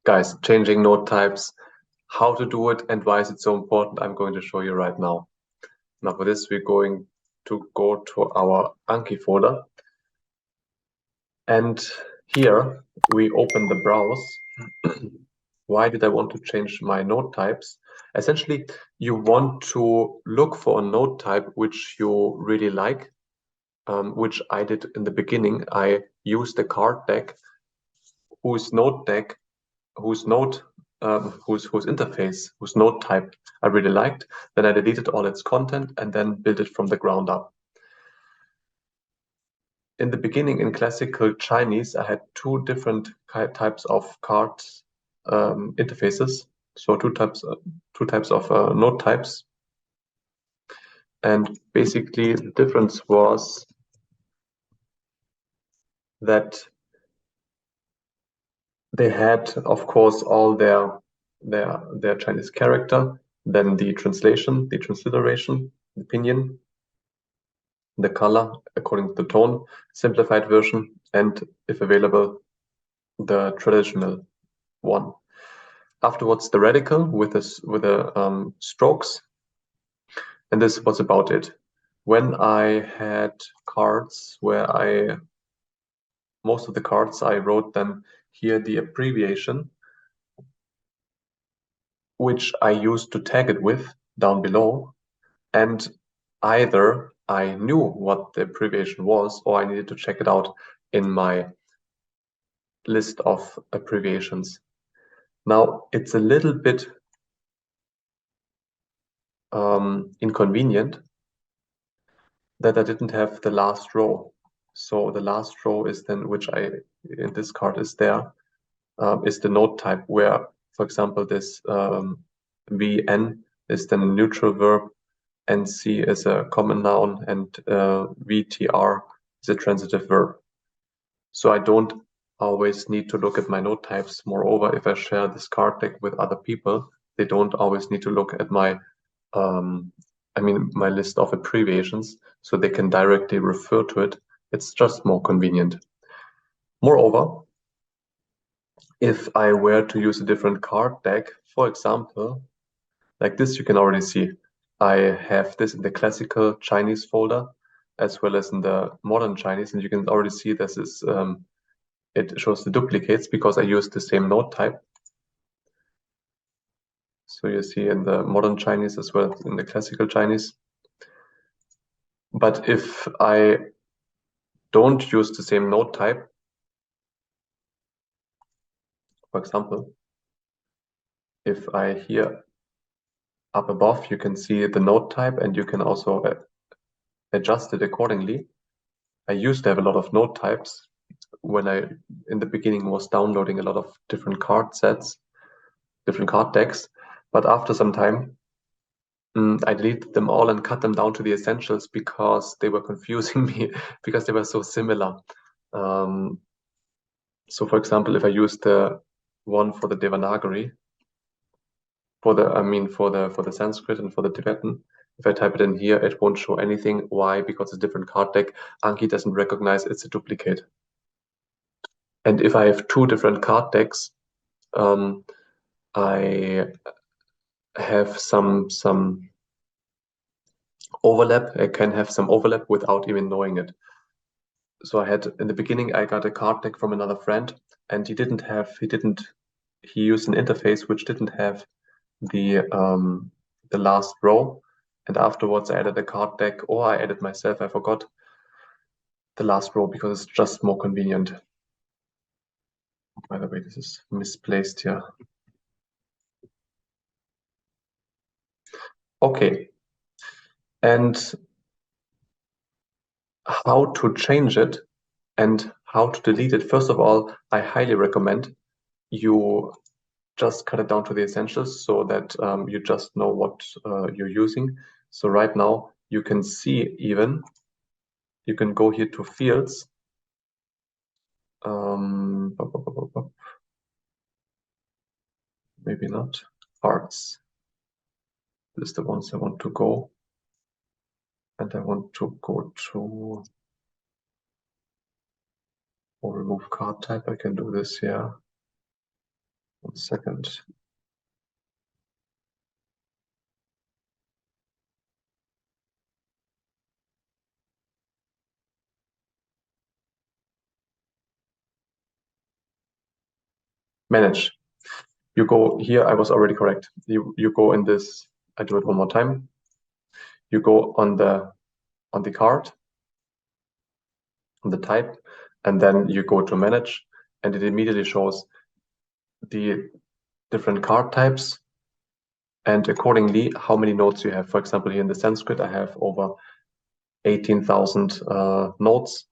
Guys, changing node types, how to do it and why is it so important, I'm going to show you right now. Now for this, we're going to go to our Anki folder. And here we open the browse. Why did I want to change my node types? Essentially, you want to look for a node type which you really like, which I did in the beginning. I used a card deck whose interface, whose node type I really liked. Then I deleted all its content and then built it from the ground up. In the beginning, in classical Chinese, I had two different types of card interfaces. So two types of node types. And basically the difference was that they had, of course, all their Chinese character, then the translation, the transliteration, the pinyin, the color according to the tone, simplified version, and if available, the traditional one. Afterwards, the radical with the strokes, and this was about it. When I had cards where most of the cards I wrote them here the abbreviation, which I used to tag it with down below, and either I knew what the abbreviation was or I needed to check it out in my list of abbreviations. Now it's a little bit inconvenient that I didn't have the last row. So the last row is then, which in this card is there, is the node type where, for example, this VN is then a neutral verb, NC is a common noun, and VTR is a transitive verb. So I don't always need to look at my node types. Moreover, if I share this card deck with other people, they don't always need to look at my my list of abbreviations, so they can directly refer to it. It's just more convenient. Moreover, if I were to use a different card deck, for example, like this, you can already see I have this in the classical Chinese folder as well as in the modern Chinese, and you can already see this is it shows the duplicates because I used the same node type. So you see in the modern Chinese as well as in the classical Chinese. But if I don't use the same node type, for example, if I here up above, you can see the node type and you can also adjust it accordingly. I used to have a lot of node types when I, in the beginning, was downloading a lot of different card sets, different card decks. But after some time, I deleted them all and cut them down to the essentials because they were confusing me because they were so similar. So for example, if I use the one for the Devanagari, for the Sanskrit and for the Tibetan, if I type it in here, it won't show anything. Why? Because it's a different card deck. Anki doesn't recognize it's a duplicate. And if I have two different card decks, I have some overlap. I can have some overlap without even knowing it. So I had in the beginning, I got a card deck from another friend, and he used an interface which didn't have the last row, and afterwards I added a card deck, or I added myself. I forgot the last row because it's just more convenient. By the way, this is misplaced here. Okay, and how to change it and how to delete it. First of all, I highly recommend you just cut it down to the essentials so that you just know what you're using. So right now you can see you can go here to fields. Maybe not parts. This is the ones I want to go. And I want to go to or remove card type. I can do this here. 1 second. Manage. You go here, I was already correct. You go in this, I do it one more time. You go on the card, on the type, and then you go to manage, and it immediately shows the different card types and accordingly how many nodes you have. For example, here in the Sanskrit, I have over 18,000 nodes.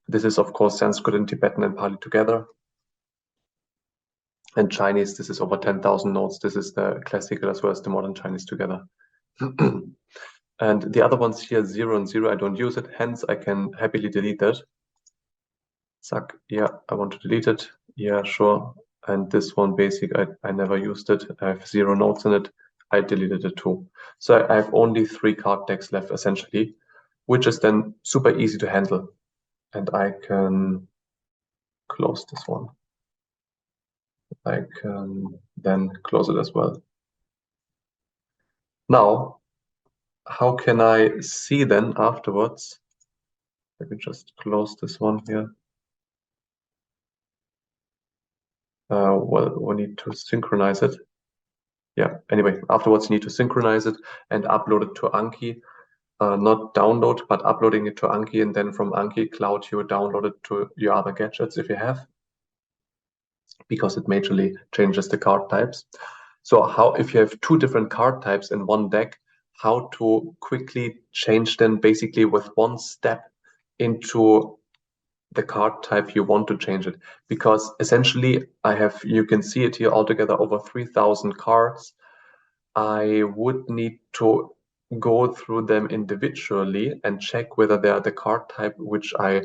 This is of course Sanskrit and Tibetan and Pali together. And Chinese, this is over 10,000 nodes. This is the classical as well as the modern Chinese together. And the other ones here, 0 and 0, I don't use it. Hence, I can happily delete that. Zack, yeah, I want to delete it. Yeah, sure. And this one, basic, I never used it. I have 0 nodes in it. I deleted it too. So I have only 3 card decks left essentially, which is then super easy to handle. And I can close this one. I can then close it as well. Now, how can I see then afterwards? Let me just close this one here. Well, we need to synchronize it. Yeah, anyway, afterwards you need to synchronize it and upload it to Anki. Not download, but uploading it to Anki, and then from Anki Cloud you download it to your other gadgets if you have, because it majorly changes the card types. So how, if you have 2 different card types in one deck, how to quickly change them basically with one step into the card type you want to change it. Because essentially I have, you can see it here altogether over 3,000 cards. I would need to go through them individually and check whether they are the card type which I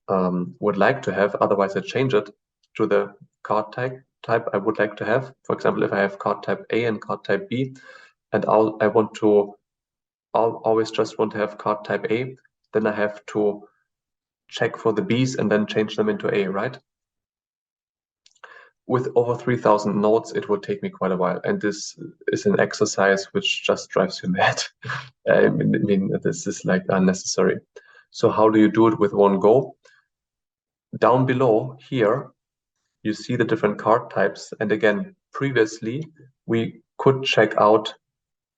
would like to have. Otherwise I change it to the card type I would like to have. For example, if I have card type A and card type B, and I'll always just want to have card type A, then I have to check for the Bs and then change them into A, right? With over 3,000 nodes, it would take me quite a while. And this is an exercise which just drives you mad. I mean, this is like unnecessary. So how do you do it with one go? Down below here, you see the different card types. And again, previously, we could check out,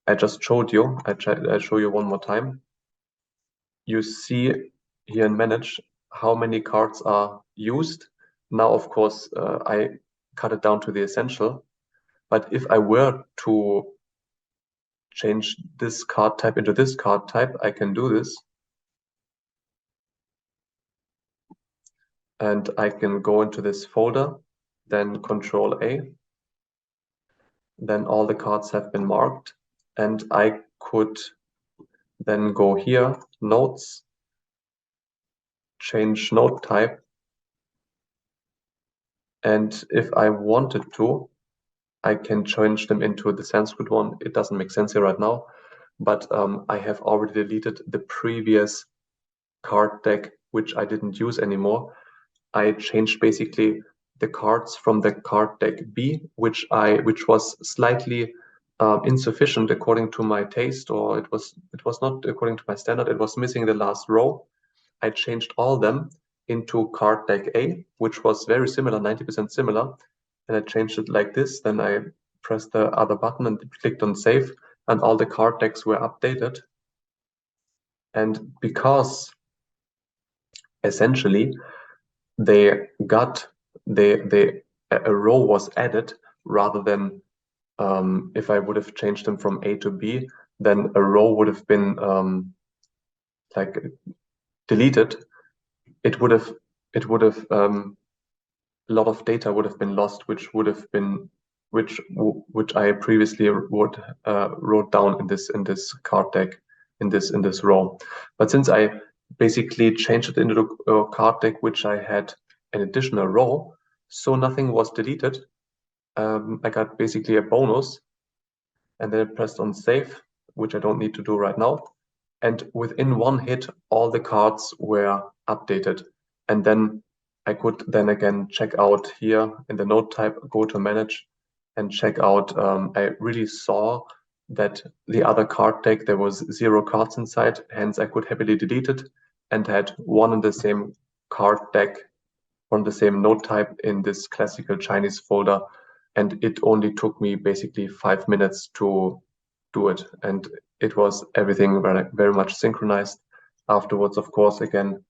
I just showed you, I'll show you one more time. You see here in Manage how many cards are used. Now, of course, I cut it down to the essential. But if I were to change this card type into this card type, I can do this. And I can go into this folder, then Control A. Then all the cards have been marked. And I could then go here, Notes, change node type. And if I wanted to, I can change them into the Sanskrit one. It doesn't make sense here right now, but I have already deleted the previous card deck, which I didn't use anymore. I changed basically the cards from the card deck B, which was slightly insufficient according to my taste, or it was not according to my standard. It was missing the last row. I changed all them into card deck A, which was very similar, 90% similar. And I changed it like this. Then I pressed the other button and clicked on save, and all the card decks were updated. And because essentially they got a row was added rather than if I would have changed them from A to B, then a row would have been like deleted. It would have a lot of data would have been lost, which I previously wrote down in this card deck in this row. But since I basically changed it into a card deck which I had an additional row, so nothing was deleted. I got basically a bonus, and then I pressed on save, which I don't need to do right now. And within one hit, all the cards were updated. And then I could then again check out here in the node type, go to manage and check out. I really saw that the other card deck, there was 0 cards inside, hence I could happily delete it and had one and the same card deck from the same node type in this classical Chinese folder. And it only took me basically 5 minutes to do it. And it was everything very, very much synchronized. Afterwards, of course, again,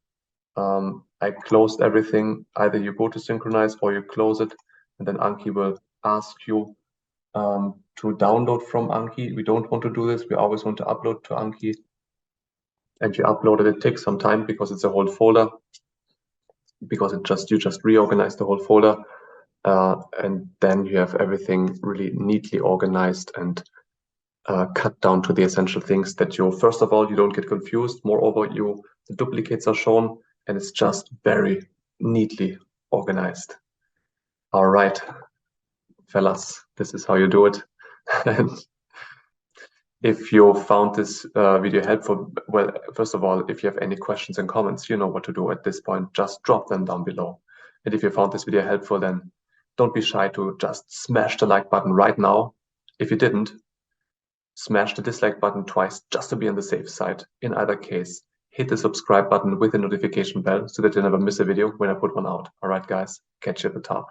I closed everything. Either you go to synchronize or you close it, and then Anki will ask you to download from Anki. We don't want to do this. We always want to upload to Anki. And you upload it. It takes some time because it's a whole folder, because you just reorganize the whole folder. And then you have everything really neatly organized and cut down to the essential things that you, first of all, you don't get confused. Moreover, the duplicates are shown and it's just very neatly organized. All right, fellas, this is how you do it. And if you found this video helpful, well, first of all, if you have any questions and comments, you know what to do at this point. Just drop them down below. And if you found this video helpful, then don't be shy to just smash the like button right now. If you didn't, smash the dislike button twice just to be on the safe side. In either case, hit the subscribe button with the notification bell so that you never miss a video when I put one out. All right, guys, catch you at the top.